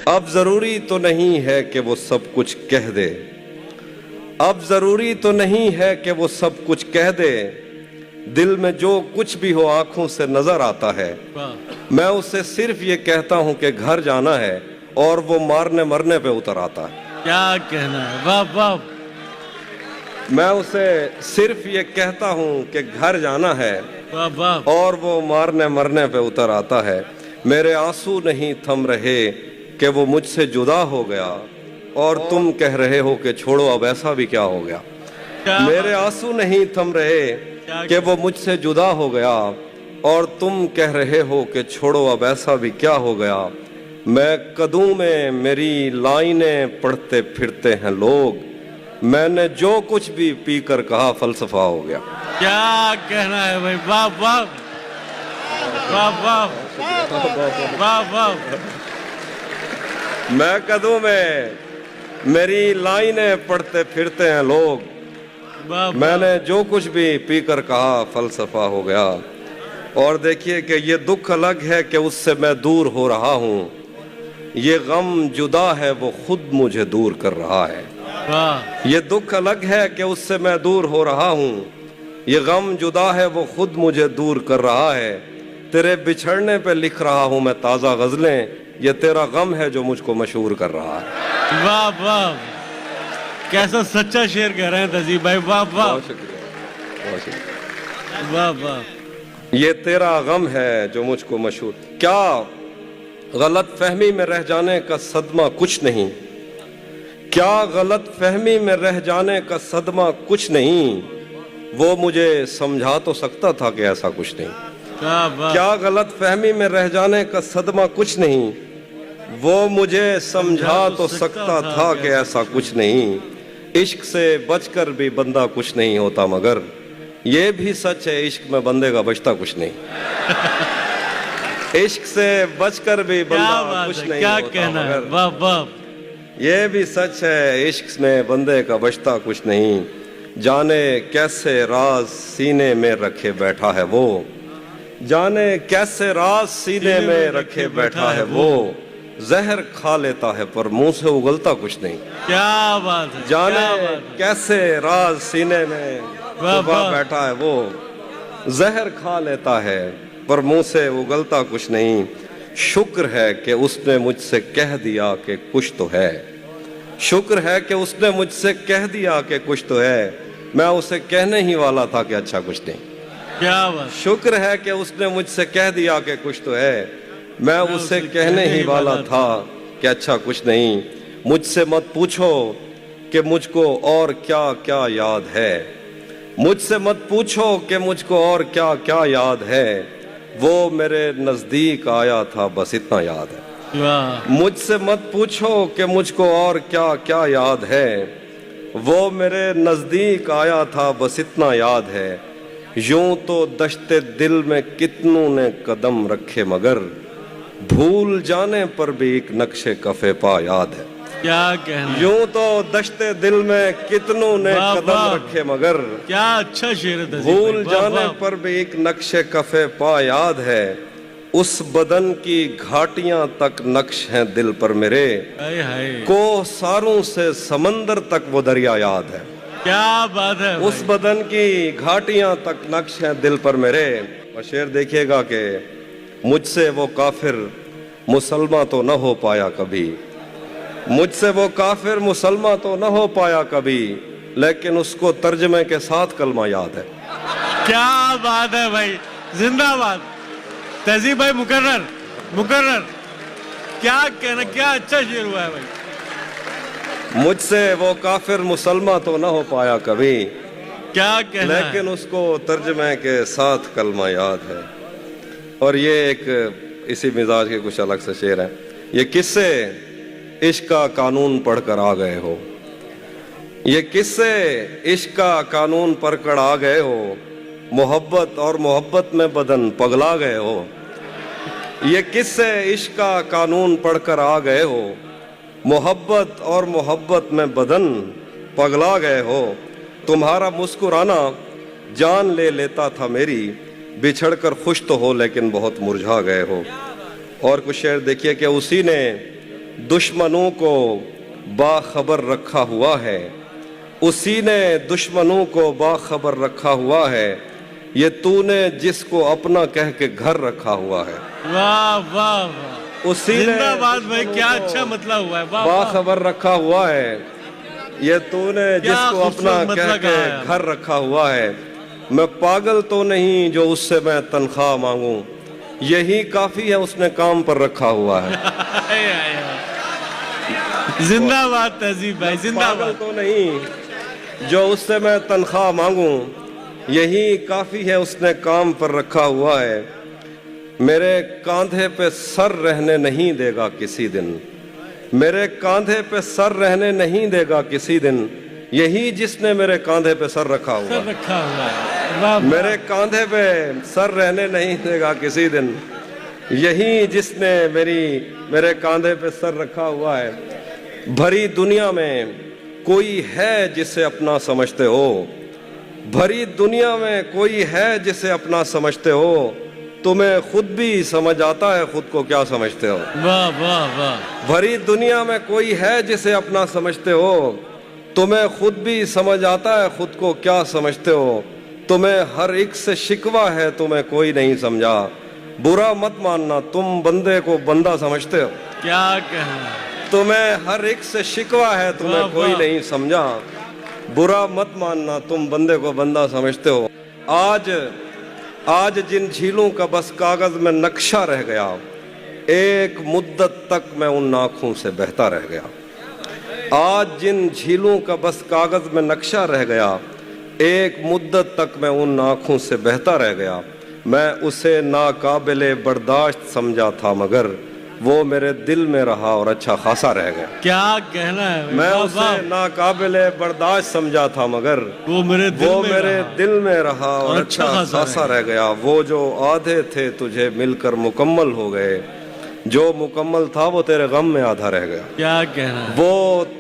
اب ضروری تو نہیں ہے کہ وہ سب کچھ کہہ دے، اب ضروری تو نہیں ہے کہ وہ سب کچھ کہہ دے، دل میں جو کچھ بھی ہو آنکھوں سے نظر آتا ہے، میں اسے صرف یہ کہتا ہوں کہ گھر جانا ہے اور وہ مارنے مرنے پہ اتر آتا ہے۔ کیا کہنا ہے، واہ واہ۔ میں اسے صرف یہ کہتا ہوں کہ گھر جانا ہے واہ واہ۔ اور وہ مارنے مرنے پہ اتر آتا ہے۔ میرے آنسو نہیں تھم رہے کہ وہ مجھ سے جدا ہو گیا، اور تم کہہ رہے ہو کہ چھوڑو اب ایسا بھی کیا ہو گیا۔ میرے آنسو نہیں تھم رہے کہ وہ مجھ سے جدا ہو گیا، اور تم کہہ رہے ہو کہ چھوڑو اب ایسا بھی کیا ہو گیا۔ میں قدوں میں میری لائنیں پڑھتے پھرتے ہیں لوگ، میں نے جو کچھ بھی پی کر کہا فلسفہ ہو گیا۔ کیا کہنا ہے بھائی، واہ واہ واہ واہ واہ واہ۔ میں قدوں میں میری لائنیں پڑھتے پھرتے ہیں لوگ، میں نے جو کچھ بھی پی کر کہا فلسفہ ہو گیا۔ اور دیکھیے کہ یہ دکھ الگ ہے کہ اس سے میں دور ہو رہا ہوں، یہ غم جدا ہے وہ خود مجھے دور کر رہا ہے۔ یہ دکھ الگ ہے کہ اس سے میں دور ہو رہا ہوں، یہ غم جدا ہے وہ خود مجھے دور کر رہا ہے۔ تیرے بچھڑنے پہ لکھ رہا ہوں میں تازہ غزلیں، یہ تیرا غم ہے جو مجھ کو مشہور کر رہا ہے۔ واہ واہ، کیسا سچا شعر کہہ رہے ہیں تہذیب بھائی، واہ واہ۔ بہت شکریہ، بہت شکریہ۔ واہ واہ۔ یہ تیرا غم ہے جو مجھ کو مشہور، کیا غلط فہمی میں رہ جانے کا صدمہ کچھ نہیں، کیا غلط فہمی میں رہ جانے کا صدمہ کچھ نہیں، وہ مجھے سمجھا تو سکتا تھا کہ ایسا کچھ نہیں۔ کیا غلط فہمی میں رہ جانے کا صدمہ کچھ نہیں، وہ مجھے سمجھا تو سکتا تھا کہ ایسا کچھ نہیں۔ عشق سے بچ کر بھی بندہ کچھ نہیں ہوتا، مگر یہ بھی سچ ہے عشق میں بندے کا بچتا کچھ نہیں۔ عشق سے بچ کر بھی بندہ کچھ نہیں ہوتا، مگر واہ واہ۔ یہ بھی سچ ہے عشق میں بندے کا بچتا کچھ نہیں۔ جانے کیسے راز سینے میں رکھے بیٹھا ہے وہ، جانے کیسے راز سینے میں رکھے بیٹھا ہے وہ، زہر کھا لیتا ہے پر منہ سے اگلتا کچھ نہیں۔ کیا بات ہے، جانے کیسے راز سینے میں چھپا بیٹھا ہے وہ، زہر کھا لیتا ہے پر منہ سے اگلتا کچھ نہیں۔ شکر ہے کہ اس نے مجھ سے کہہ دیا کہ کچھ تو ہے، شکر ہے کہ اس نے مجھ سے کہہ دیا کہ کچھ تو ہے، میں اسے کہنے ہی والا تھا کہ اچھا کچھ نہیں۔ کیا بات۔ شکر ہے کہ اس نے مجھ سے کہہ دیا کہ کچھ تو ہے، میں اسے کہنے ہی والا تھا کہ اچھا کچھ نہیں۔ مجھ سے مت پوچھو کہ مجھ کو اور کیا کیا یاد ہے، مجھ سے مت پوچھو کہ مجھ کو اور کیا کیا یاد ہے، وہ میرے نزدیک آیا تھا بس اتنا یاد ہے۔ مجھ سے مت پوچھو کہ مجھ کو اور کیا کیا یاد ہے، وہ میرے نزدیک آیا تھا بس اتنا یاد ہے۔ یوں تو دشت دل میں کتنوں نے قدم رکھے، مگر بھول جانے پر بھی ایک نقش کف پا یاد ہے۔ کیا کہنا، یوں تو دشت دل میں کتنوں نے قدم رکھے، مگر کیا اچھا شعر ہے، بھول جانے پر بھی ایک نقش کف پا یاد ہے۔ اس بدن کی گھاٹیاں تک نقش ہیں دل پر میرے، کوہ ساروں سے سمندر تک وہ دریا یاد ہے۔ کیا بات ہے، اس بدن کی گھاٹیاں تک نقش ہیں دل پر میرے۔ اور شعر دیکھیے گا کہ مجھ سے وہ کافر مسلمہ تو نہ ہو پایا کبھی، مجھ سے وہ کافر مسلمہ تو نہ ہو پایا کبھی، لیکن اس کو ترجمے کے ساتھ کلمہ یاد ہے۔ کیا بات ہے بھائی، زندہ باد تہذیب بھائی، مقرر مقرر۔ کیا کہنا، کیا اچھا شعر ہوا ہے بھائی۔ مجھ سے وہ کافر مسلمہ تو نہ ہو پایا کبھی، کیا کہنا، لیکن اس کو ترجمے کے ساتھ کلمہ یاد ہے۔ اور یہ ایک اسی مزاج کے کچھ الگ سے شعر ہے۔ یہ کس سے عشق کا قانون پڑھ کر آ گئے ہو، یہ کس سے عشق کا قانون پڑھ کر آ گئے ہو، محبت اور محبت میں بدن پگلا گئے ہو، یہ کس سے عشق کا قانون پڑھ کر آ گئے ہو، محبت اور محبت میں بدن پگلا گئے ہو۔ تمہارا مسکرانا جان لے لیتا تھا میری، بچھڑ کر خوش تو ہو لیکن بہت مرجھا گئے ہو۔ اور کچھ شعر دیکھیے کہ اسی نے दुश्मनों को बाखबर रखा हुआ है, उसी ने दुश्मनों को बाखबर रखा हुआ है, ये तूने जिसको अपना कह के घर रखा हुआ है। वाह वाह वाह, उसी ने जिंदाबाद भाई, क्या दुश्मनों अच्छा को मतलब हुआ है। वाह वाह, बाखबर रखा हुआ है, ये तूने क्या जिसको अपना खूबसूरत कह मतलब के कहा है। घर रखा हुआ है। मैं पागल तो नहीं जो उससे मैं तनख्वाह मांगूं, यही काफी है उसने काम पर रखा हुआ है। आय, आय, आय। जिंदाबाद तहजीब भाई, पागल जिंदाबाद। तो नहीं जो उससे मैं तनख्वाह मांगूं, यही काफी है उसने काम पर रखा हुआ है। मेरे कांधे पे सर रहने नहीं देगा किसी दिन, मेरे कांधे पे सर रहने नहीं देगा किसी दिन, यही जिसने मेरे कांधे पे सर रखा हुआ सर है। रखा हुआ है। वाह वाह। मेरे कांधे पे सर रहने नहीं देगा किसी दिन, यही जिसने मेरे कांधे पे सर रखा हुआ है। भरी दुनिया में कोई है जिसे अपना समझते हो, भरी दुनिया में कोई है जिसे अपना समझते हो, तुम्हें खुद भी समझ आता है खुद को क्या समझते हो। वाह वाह वाह। भरी दुनिया में कोई है जिसे अपना समझते हो, तुम्हें खुद भी समझ आता है खुद को क्या समझते हो। तुम्हें हर एक से शिकवा है, तुम्हें कोई नहीं समझा, बुरा मत मानना तुम बंदे को बंदा समझते हो। क्या कहना, तुम्हें हर एक से शिकवा है, तुम्हें वाह, कोई वाह। नहीं समझा, बुरा मत मानना तुम बंदे को बंदा समझते हो। आज जिन झीलों का बस कागज में नक्शा रह गया, एक मुद्दत तक मैं उन आंखों से बहता रह गया। आज जिन झीलों का बस कागज में नक्शा रह गया, एक मुद्दत तक मैं उन आंखों से बहता रह गया। मैं उसे नाकाबिले बर्दाश्त समझा था, मगर वो मेरे दिल में रहा और अच्छा खासा रह गया। क्या कहना है भाई, मैं वाह, उसे वाह। नाकाबिले बर्दाश्त समझा था, मगर वो मेरे दिल में रहा और अच्छा खासा रह गया। वो जो आधे थे तुझे मिलकर मुकम्मल हो गए, जो मुकम्मल था वो तेरे गम में आधा रह गया। क्या कहना है? वो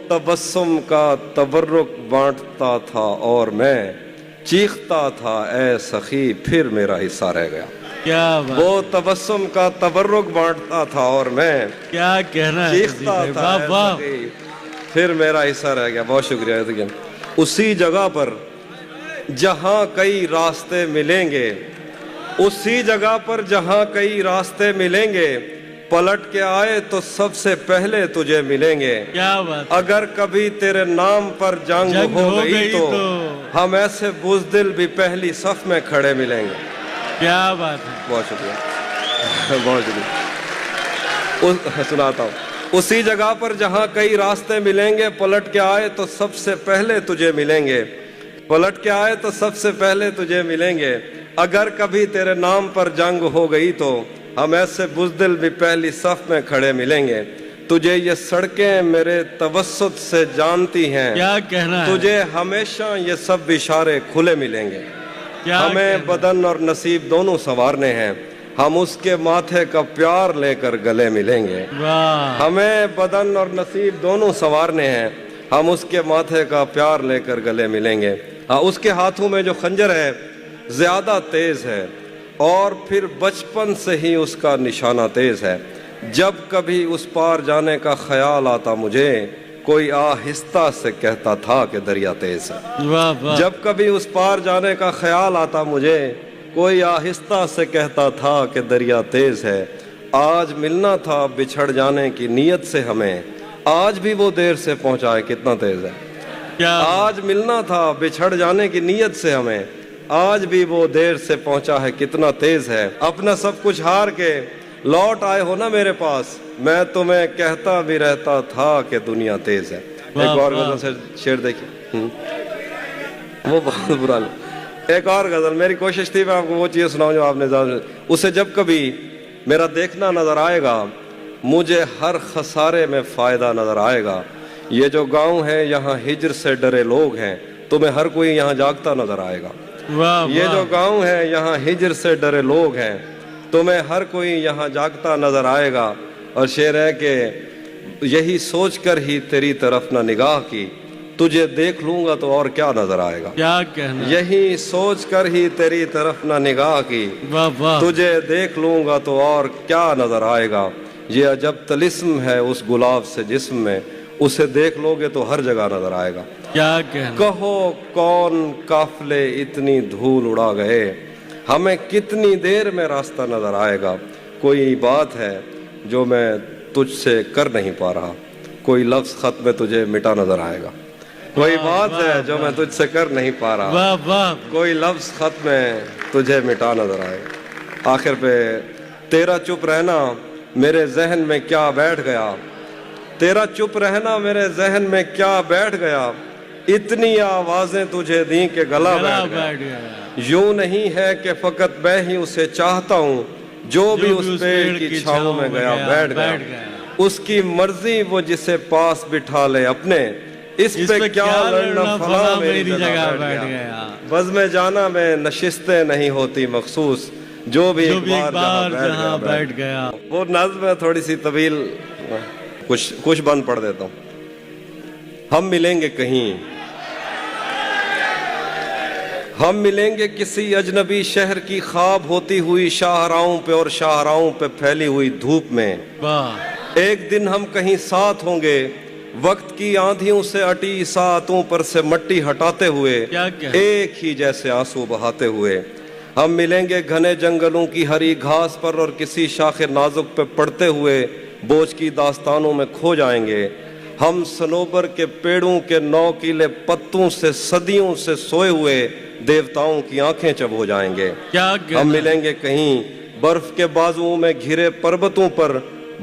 तबस्सुम का तबर्रुक बांटता था और मैं चीखता था, ऐ सखी फिर मेरा हिस्सा रह गया। क्या बात, वो तबस्सुम का तबर्रुक बांटता था और मैं क्या कहना है चीखता भाई, था, वाह ऐ वाह। सखी फिर मेरा हिस्सा रह गया। बहुत शुक्रिया। देखिए, उसी जगह पर जहां कई रास्ते मिलेंगे, उसी जगह पर जहां कई रास्ते मिलेंगे, पलट के आए तो सबसे पहले तुझे मिलेंगे। क्या बात, अगर कभी तेरे नाम पर जंग हो गई तो हम ऐसे बुज़दिल भी पहली सफ में खड़े मिलेंगे। क्या बात है। बहुत शुक्रिया, बहुत शुक्रिया। सुनाता हूँ। उसी जगह पर जहाँ कई रास्ते मिलेंगे, पलट के आए तो सबसे पहले तुझे मिलेंगे, पलट के आए तो सबसे पहले तुझे मिलेंगे। अगर कभी तेरे नाम पर जंग हो गई तो हम ऐसे बुज़दिल भी पहली सफ में खड़े मिलेंगे। तुझे ये सड़कें मेरे तवस्सुत से जानती हैं, क्या कहना है? तुझे हमेशा ये सब इशारे खुले मिलेंगे। क्या हमें कहना? बदन और नसीब दोनों संवारने हैं, हम उसके माथे का प्यार लेकर गले मिलेंगे। वाह, हमें बदन और नसीब दोनों संवारने हैं, हम उसके माथे का प्यार लेकर गले मिलेंगे। हाँ, उसके हाथों में जो खंजर है ज्यादा तेज है और फिर बचपन से ही उसका निशाना तेज है। जब कभी उस पार जाने का ख्याल आता मुझे, कोई आहिस्ता से कहता था कि दरिया तेज है। वाह वाह। जब कभी उस पार जाने का ख्याल आता मुझे, कोई आहिस्ता से कहता था कि दरिया तेज है। आज मिलना था बिछड़ जाने की नीयत से हमें, आज भी वो देर से पहुंचा है, कितना तेज है। क्या आज मिलना था बिछड़ जाने की नीयत से हमें, आज भी वो देर से पहुंचा है, कितना तेज है। अपना सब कुछ हार के लौट आए हो ना मेरे पास, मैं तुम्हें कहता भी रहता था कि दुनिया तेज है। वाह, एक और वाह। गजल से शेर देखिए, वो बहुत बुरा नहीं। एक और गजल, मेरी कोशिश थी मैं आपको वो चीज़ सुनाऊं जो आपने ज्यादा, उसे जब कभी मेरा देखना नजर आएगा, मुझे हर खसारे में फायदा नजर आएगा। ये जो गांव है यहाँ हिजर से डरे लोग हैं, तुम्हें हर कोई यहाँ जागता नजर आएगा। वाह, ये वाह। जो गांव है यहाँ हिजर से डरे लोग हैं, तुम्हें हर कोई यहाँ जागता नजर आएगा। और शेर है कि यही सोच कर ही तेरी तरफ ना निगाह की, तुझे देख लूंगा तो और क्या नजर आएगा। क्या कहना, यही सोच कर ही तेरी तरफ ना निगाह की, वाह वाह। तुझे देख लूंगा तो और क्या नजर आएगा। یہ عجب طلسم ہے اس گلاب سے جسم میں، اسے دیکھ لو گے تو ہر جگہ نظر آئے گا۔ کیا کہنا، کہو کون قافلے اتنی دھول اڑا گئے، ہمیں کتنی دیر میں راستہ نظر آئے گا۔ کوئی بات ہے جو میں تجھ سے کر نہیں پا رہا، کوئی لفظ خط میں تجھے مٹا نظر آئے گا۔ کوئی بات ہے جو میں تجھ سے کر نہیں پا رہا، واہ واہ، کوئی لفظ خط میں تجھے مٹا نظر آئے گا۔ آخر پہ تیرا چپ رہنا میرے ذہن میں کیا بیٹھ گیا، تیرا چپ رہنا میرے ذہن میں کیا بیٹھ گیا، اتنی آوازیں تجھے دیں کہ گلا بیٹھ گیا۔ یوں نہیں ہے کہ فقط میں ہی اسے چاہتا ہوں، جو بھی اس پیڑ کی چھاؤں میں گیا بیٹھ گیا۔ اس کی مرضی وہ جسے پاس بٹھا لے اپنے، اس پہ کیا لڑنا فلاں میری جگہ بیٹھ گیا۔ بزم جانا میں نشستیں نہیں ہوتی مخصوص، جو بھی ایک بار جہاں بیٹھ گیا۔ وہ نظم ہے تھوڑی سی طویل، کچھ بند پڑھ دیتا ہوں۔ ہم ملیں گے کہیں، ہم ملیں گے کسی اجنبی شہر کی خواب ہوتی ہوئی شاہراہوں پہ اور شاہراہوں پہ پھیلی ہوئی دھوپ میں۔ ایک دن ہم کہیں ساتھ ہوں گے، وقت کی آندھیوں سے اٹی ساعتوں پر سے مٹی ہٹاتے ہوئے، ایک ہی جیسے آنسو بہاتے ہوئے۔ ہم ملیں گے گھنے جنگلوں کی ہری گھاس پر اور کسی شاخ نازک پہ پڑتے ہوئے بوجھ کی داستانوں میں کھو جائیں گے۔ ہم صنوبر کے پیڑوں کے نوکیلے پتوں سے صدیوں سے سوئے ہوئے دیوتاؤں کی آنکھیں چب ہو جائیں گے۔ ہم ملیں گے کہیں برف کے بازوؤں میں گھرے پربتوں پر،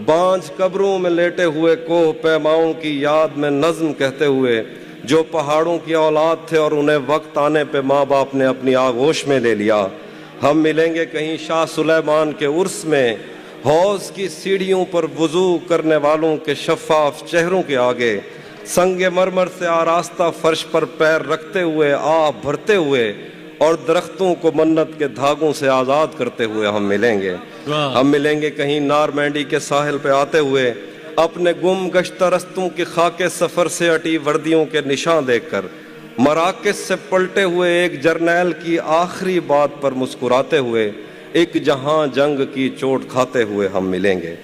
بانجھ قبروں میں لیٹے ہوئے کوہ پیماؤں کی یاد میں نظم کہتے ہوئے، جو پہاڑوں کی اولاد تھے اور انہیں وقت آنے پہ ماں باپ نے اپنی آغوش میں لے لیا۔ ہم ملیں گے کہیں شاہ سلیمان کے عرس میں، حوض کی سیڑھیوں پر وضو کرنے والوں کے شفاف چہروں کے آگے، سنگ مرمر سے آراستہ فرش پر پیر رکھتے ہوئے آہ بھرتے ہوئے اور درختوں کو منت کے دھاگوں سے آزاد کرتے ہوئے ہم ملیں گے۔ ہم ملیں گے کہیں نارمینڈی کے ساحل پہ آتے ہوئے، اپنے گم گشتہ رستوں کی خاک سفر سے اٹی وردیوں کے نشان دیکھ کر، مراکز سے پلٹے ہوئے ایک جرنیل کی آخری بات پر مسکراتے ہوئے، ایک جہاں جنگ کی چوٹ کھاتے ہوئے ہم ملیں گے۔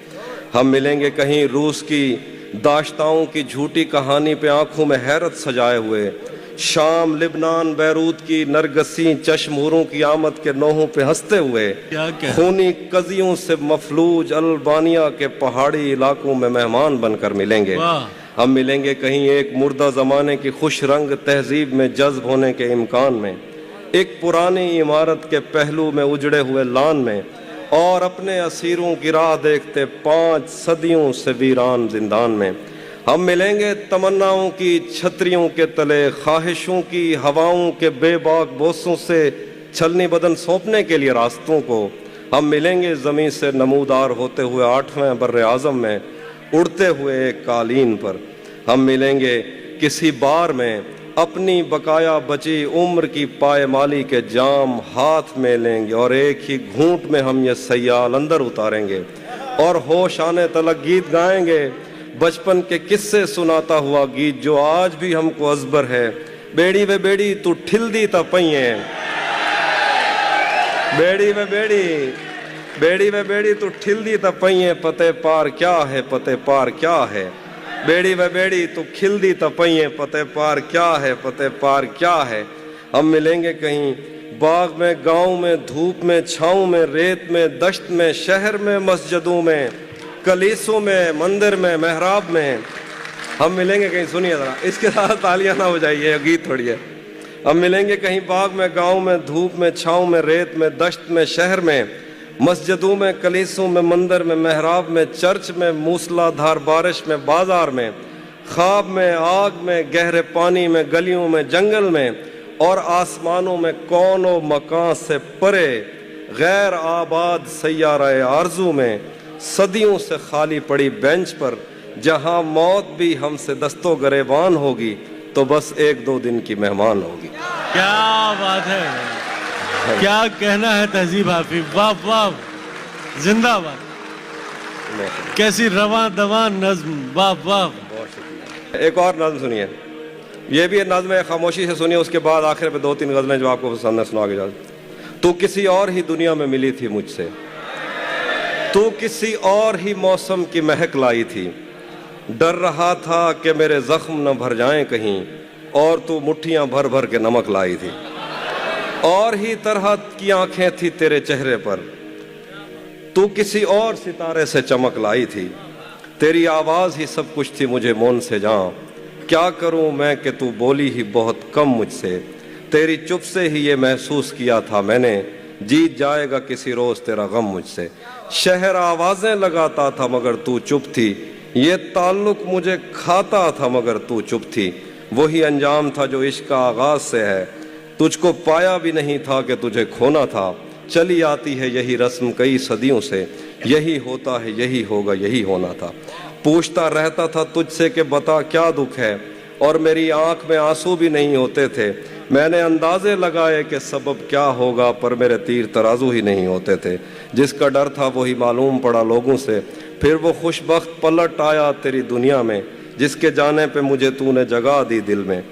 ہم ملیں گے کہیں روس کی داشتاؤں کی جھوٹی کہانی پہ آنکھوں میں حیرت سجائے ہوئے، شام لبنان بیروت کی نرگسی چشموروں کی آمد کے نوحوں پہ ہنستے ہوئے، خونی قضیوں سے مفلوج البانیا کے پہاڑی علاقوں میں مہمان بن کر ملیں گے۔ ہم ملیں گے کہیں ایک مردہ زمانے کی خوش رنگ تہذیب میں جذب ہونے کے امکان میں، ایک پرانی عمارت کے پہلو میں اجڑے ہوئے لان میں، اور اپنے اسیروں کی راہ دیکھتے 5 صدیوں سے ویران زندان میں۔ ہم ملیں گے تمناؤں کی چھتریوں کے تلے، خواہشوں کی ہواؤں کے بے باک بوسوں سے چھلنی بدن سونپنے کے لیے راستوں کو۔ ہم ملیں گے زمین سے نمودار ہوتے ہوئے 8ویں بر اعظم میں، اڑتے ہوئے ایک قالین پر۔ ہم ملیں گے کسی بار میں، اپنی بقایا بچی عمر کی پائمالی کے جام ہاتھ میں لیں گے، اور ایک ہی گھونٹ میں ہم یہ سیال اندر اتاریں گے اور ہوش آنے تلک گیت گائیں گے، بچپن کے قصے سناتا ہوا گیت جو آج بھی ہم کو ازبر ہے۔ بیڑی وے بیڑی تو ٹھل دی تا پئیں، بیڑی وے بیڑی، بیڑی وے بیڑی تو ٹھل دی تا پئیں، پتے پار کیا ہے، پتے پار کیا ہے، بیڑی وے بیڑی تو کھل دی تا پئیں، پتے پار کیا ہے، پتے پار کیا ہے۔ ہم ملیں گے کہیں باغ میں، گاؤں میں، دھوپ میں، چھاؤں میں، ریت میں، دشت میں، شہر میں، مسجدوں میں، کلیسوں میں، مندر میں، محراب میں۔ ہم ملیں گے کہیں، سنیے ذرا، اس کے ساتھ تالیاں نہ ہو جائیے، گیت تھوڑی ہے۔ ہم ملیں گے کہیں باغ میں، گاؤں میں، دھوپ میں، چھاؤں میں، ریت میں، دشت میں، شہر میں، مسجدوں میں، کلیسوں میں، مندر میں، محراب میں، چرچ میں، موسلا دھار بارش میں، بازار میں، خواب میں، آگ میں، گہرے پانی میں، گلیوں میں، جنگل میں، اور آسمانوں میں، کون و مکان سے پرے غیر آباد سیارہ آرزو میں، صدیوں سے خالی پڑی بینچ پر، جہاں موت بھی ہم سے دستو گریبان ہوگی تو بس 1-2 دن کی مہمان ہوگی۔ کیا بات ہے، کیا کہنا ہے تہذیب حافظ، واہ واہ، زندہ باد، کیسی رواں دواں نظم، واہ واہ۔ ایک اور نظم سنیے، یہ بھی نظم ہے، خاموشی سے سنیے، اس کے بعد آخر پہ 2-3 غزلیں جو آپ کو پسند ہے سنا کے جاؤ۔ تو کسی اور ہی دنیا میں ملی تھی مجھ سے، तू किसी और ही मौसम की महक लाई थी, डर रहा था कि मेरे जख्म न भर जाएं कहीं, और तू मुट्ठियां भर भर के नमक लाई थी। और ही तरह की आंखें थी तेरे चेहरे पर, तू किसी और सितारे से चमक लाई थी। तेरी आवाज ही सब कुछ थी मुझे मौन से जान, क्या करूं मैं कि तू बोली ही बहुत कम मुझसे। तेरी चुप से ही ये महसूस किया था मैंने, जीत जाएगा किसी रोज तेरा गम मुझसे। शहर आवाजें लगाता था मगर तू चुप थी, ये ताल्लुक मुझे खाता था मगर तू चुप थी। वही अंजाम था जो इश्क का आगाज से है, तुझको पाया भी नहीं था कि तुझे खोना था। चली आती है यही रस्म कई सदियों से, यही होता है यही होगा यही होना था। पूछता रहता था तुझसे कि बता क्या दुख है, और मेरी आंख में आंसू भी नहीं होते थे। मैंने अंदाजे लगाए कि सबब क्या होगा, पर मेरे तीर तराजू ही नहीं होते थे। जिसका डर था वही मालूम पड़ा लोगों से, फिर वो खुशबख्त पलट आया तेरी दुनिया में, जिसके जाने पे मुझे तूने जगह दी दिल में।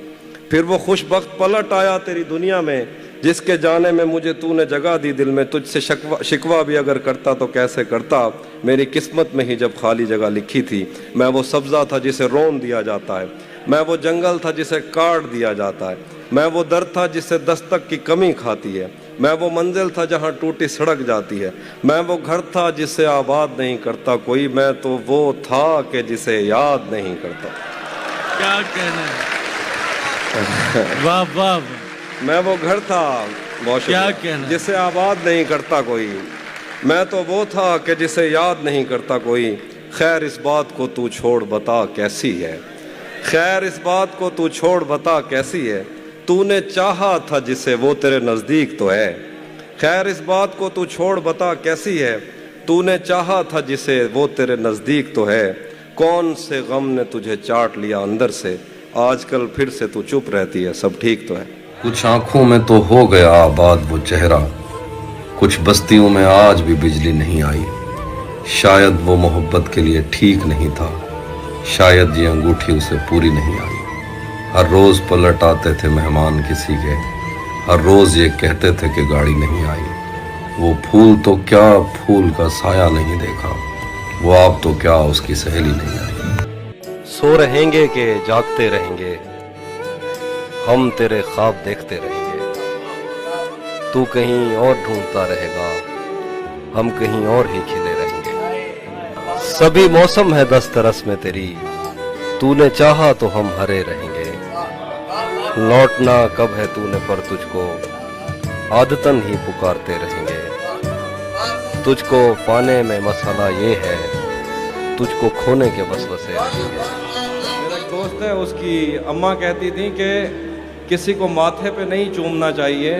फिर वो खुशबख्त पलट आया तेरी दुनिया में, जिसके जाने में मुझे तूने जगह दी दिल में। तुझसे शिकवा भी अगर करता तो कैसे करता, मेरी किस्मत में ही जब खाली जगह लिखी थी। मैं वो सब्ज़ा था जिसे रोन दिया जाता है, मैं वो जंगल था जिसे काट दिया जाता है, मैं वो दर था जिससे दस्तक की कमी खाती है, मैं वो मंजिल था जहाँ टूटी सड़क जाती है, मैं वो घर था जिसे आबाद नहीं करता कोई, मैं तो वो था कि जिसे याद नहीं करता। क्या कहना है, वाह वाह। मैं वो घर था, बहुत क्या शुक्रिया, कहना, जिसे आबाद नहीं करता कोई, मैं तो वो था कि जिसे याद नहीं करता कोई। खैर इस बात को तू छोड़ बता कैसी है, खैर इस बात को तू छोड़ बता कैसी है, तूने चाहा था जिसे वो तेरे नज़दीक तो है। खैर इस बात को तू छोड़ बता कैसी है, तूने चाहा था जिसे वो तेरे नज़दीक तो है। कौन से गम ने तुझे चाट लिया अंदर से, आजकल फिर से तू चुप रहती है, सब ठीक तो है। कुछ आंखों में तो हो गया आबाद वो चेहरा, कुछ बस्तियों में आज भी बिजली नहीं आई। शायद वो मोहब्बत के लिए ठीक नहीं था, शायद ये अंगूठी उसे पूरी नहीं आई। हर रोज पलट आते थे मेहमान किसी के, हर रोज ये कहते थे कि गाड़ी नहीं आई। वो फूल तो क्या फूल का साया नहीं देखा, वो आप तो क्या उसकी सहेली नहीं आई। सो रहेंगे कि जागते रहेंगे, हम तेरे ख्वाब देखते रहेंगे। तू कहीं और ढूंढता रहेगा, हम कहीं और ही खिले रहेंगे। सभी मौसम है दस्तरस में तेरी, तूने चाहा तो हम हरे रहेंगे। लौटना कब है तूने पर तुझको आदतन ही पुकारते रहेंगे। तुझको पाने में मसला ये है, तुझको खोने के वसवसे रहेंगे। मेरा एक दोस्त है, उसकी अम्मा कहती थी कि किसी को माथे पे नहीं चूमना चाहिए,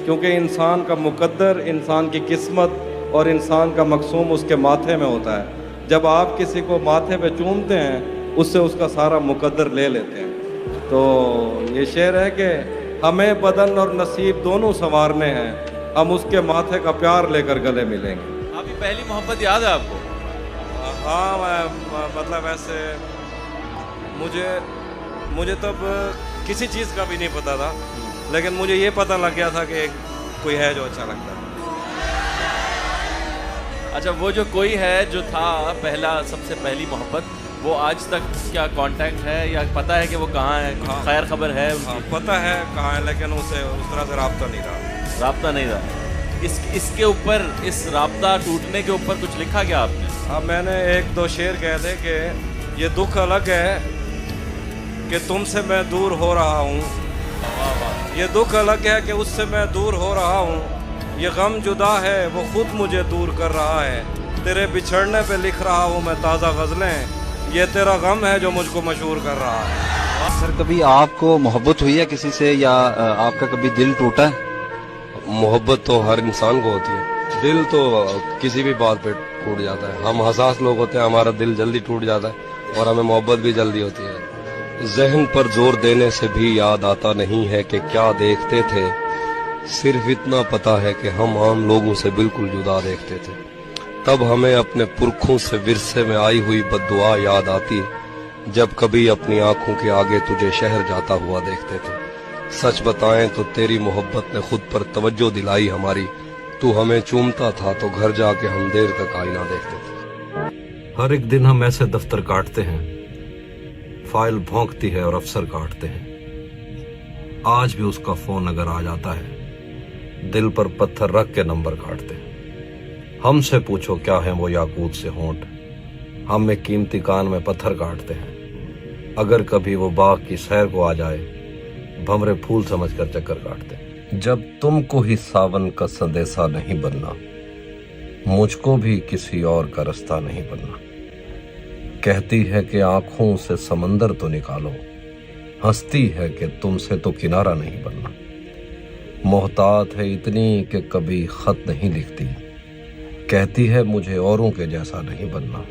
क्योंकि इंसान का मुकद्दर, इंसान की किस्मत और इंसान का मकसूम उसके माथे में होता है। जब आप किसी को माथे पे चूमते हैं, उससे उसका सारा मुकद्दर ले लेते हैं। तो ये शेर है कि हमें बदन और नसीब दोनों संवारने हैं, हम उसके माथे का प्यार लेकर गले मिलेंगे। आपकी पहली मोहब्बत याद है आपको? हाँ, मतलब ऐसे मुझे तब किसी चीज़ का भी नहीं पता था, लेकिन मुझे ये पता लग गया था कि कोई है जो अच्छा लगता है। अच्छा, वो जो कोई है जो था पहला, सबसे पहली मोहब्बत, वो आज तक क्या कांटेक्ट है या पता है कि वो कहाँ है? हाँ, खैर खबर है उनकी? हाँ, पता है कहाँ है, लेकिन उसे उस तरह से राब्ता नहीं रहा। राब्ता नहीं रहा। इसके ऊपर, इस राब्ता टूटने के ऊपर कुछ लिखा क्या आपने? अब मैंने एक दो शेर कहे थे कि ये दुख अलग है कि तुमसे मैं दूर हो रहा हूँ, ये दुख अलग है कि उससे मैं दूर हो रहा हूँ, ये गम जुदा है वो खुद मुझे दूर कर रहा है, तेरे बिछड़ने पे लिख रहा हूँ मैं ताज़ा गज़लें, ये तेरा गम है जो मुझको मशहूर कर रहा है। सर, कभी आपको मोहब्बत हुई है किसी से, या आपका कभी दिल टूटा है? मोहब्बत तो हर इंसान को होती है, दिल तो किसी भी बात पे टूट जाता है। हम हसास लोग होते हैं, हमारा दिल जल्दी टूट जाता है और हमें मोहब्बत भी जल्दी होती है। जहन पर जोर देने से भी याद आता नहीं है कि क्या देखते थे, सिर्फ इतना पता है कि हम आम लोगों से बिल्कुल जुदा देखते थे। तब हमें अपने पुरखों से विरसे में आई हुई बद्दुआ याद आती, जब कभी अपनी आंखों के आगे तुझे शहर जाता हुआ देखते थे। सच बताएं तो तेरी मोहब्बत ने खुद पर तवज्जो दिलाई हमारी, तू हमें चूमता था तो घर जाके हम देर तक आईना देखते थे। हर एक दिन हम ऐसे दफ्तर काटते हैं, फाइल भौंकती है और अफसर काटते हैं। आज भी उसका फोन अगर आ जाता है, दिल पर पत्थर रख के नंबर काटते हैं। हमसे पूछो क्या है वो याकूत से होंठ, हम में कीमती कान में पत्थर काटते हैं। अगर कभी वो बाग की सैर को आ जाए, भंवरे फूल समझकर चक्कर काटते हैं। जब तुमको ही सावन का संदेशा नहीं बनना, मुझको भी किसी और का रास्ता नहीं बनना। कहती है कि आंखों से समंदर तो निकालो, हंसती है कि तुमसे तो किनारा नहीं बनना। मोहतात है इतनी कि कभी खत नहीं लिखती, कहती है मुझे औरों के जैसा नहीं बनना।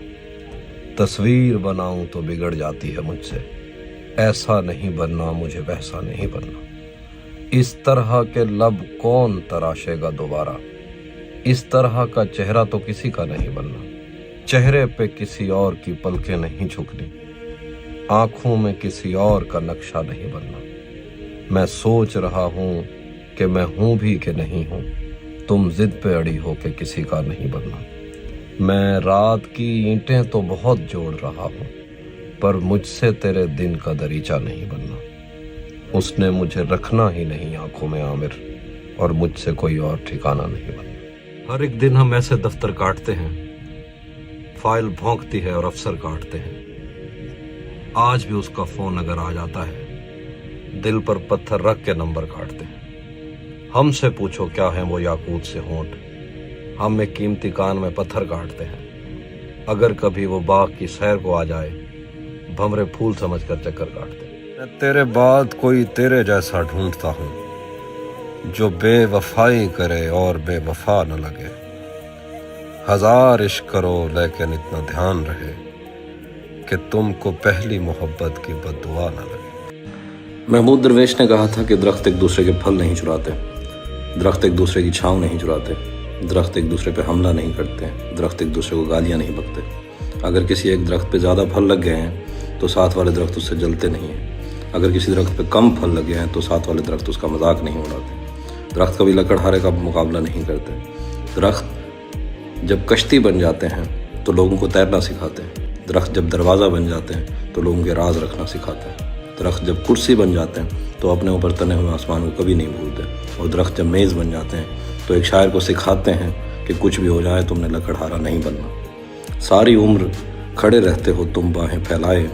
तस्वीर बनाऊं तो बिगड़ जाती है मुझसे, ऐसा नहीं बनना मुझे वैसा नहीं बनना। इस तरह के लब कौन तराशेगा दोबारा, इस तरह का चेहरा तो किसी का नहीं बनना। चेहरे पे किसी और की पलकें नहीं झुकनी, आंखों में किसी और का नक्शा नहीं बनना। मैं सोच रहा हूं कि मैं हूं भी कि नहीं हूं, तुम जिद पे अड़ी हो के किसी का नहीं बनना। मैं रात की ईंटें तो बहुत जोड़ रहा हूं, पर मुझसे तेरे दिन का दरीचा नहीं बनना। उसने मुझे रखना ही नहीं आंखों में आमिर, और मुझसे कोई और ठिकाना नहीं बनना। हर एक दिन हम ऐसे दफ्तर काटते हैं, फाइल भौंकती है और अफसर काटते हैं। आज भी उसका फोन अगर आ जाता है, दिल पर पत्थर रख के नंबर काटते हैं। हमसे पूछो क्या है वो याकूत से होंठ, हम में कीमती कान में पत्थर काटते हैं। अगर कभी वो बाग की सैर को आ जाए, भंवरे फूल समझकर चक्कर काटते हैं। मैं तेरे बाद कोई तेरे जैसा ढूंढता हूँ, जो बेवफाई करे और बेवफा न लगे। हजार इश्क करो लेकिन इतना ध्यान रहे कि तुमको पहली मोहब्बत की बद्दुआ न लगे। महमूद दरवेश ने कहा था कि दरख्त एक दूसरे के फल नहीं चुराते, दरख्त एक दूसरे की छाँव नहीं चुराते, दरख्त एक दूसरे पे हमला नहीं करते, दरख्त एक दूसरे को गालियाँ नहीं बकते। अगर किसी एक दरख्त पे ज़्यादा फल लग गए हैं तो साथ वाले दरख्त उससे जलते नहीं हैं। अगर किसी दरख्त पे कम फल लगे हैं तो साथ वाले दरख्त उसका मजाक नहीं उड़ाते। दरख्त कभी लकड़हारे का मुकाबला नहीं करते। दरख्त जब कश्ती बन जाते हैं तो लोगों को तैरना सिखाते हैं। दरख्त जब दरवाज़ा बन जाते हैं तो लोगों के राज रखना सिखाते हैं। दरख्त जब कुर्सी बन जाते हैं तो अपने ऊपर तने हुए आसमान को कभी नहीं भूलते। और दरख्त जब मेज़ बन जाते हैं तो एक शायर को सिखाते हैं कि कुछ भी हो जाए तुमने लकड़हारा नहीं बनना। सारी उम्र खड़े रहते हो तुम बाहें फैलाए,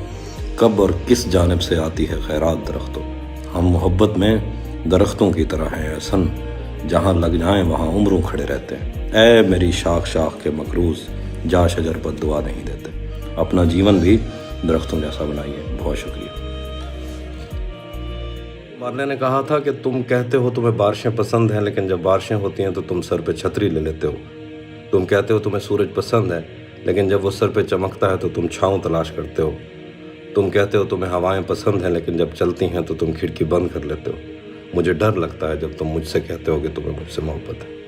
कब और किस जानिब से आती है खैरात दरख्तों। हम मोहब्बत में दरख्तों की तरह हैं एहसन, जहाँ लग जाएं वहाँ उम्रों खड़े रहते हैं। ऐ मेरी शाख शाख के मकरूज, जा शजर पर दुआ नहीं देते। अपना जीवन भी दरख्तों जैसा बनाइए। बहुत शुक्रिया। मारने ने कहा था कि तुम कहते हो तुम्हें बारिशें पसंद हैं, लेकिन जब बारिशें होती हैं तो तुम सर पे छतरी ले लेते हो। तुम कहते हो तुम्हें सूरज पसंद है, लेकिन जब वो सर पे चमकता है तो तुम छाँव तलाश करते हो। तुम कहते हो तुम्हें हवाएं पसंद हैं, लेकिन जब चलती हैं तो तुम खिड़की बंद कर लेते हो। मुझे डर लगता है जब तुम मुझसे कहते हो कि तुम्हें मुझसे मोहब्बत है।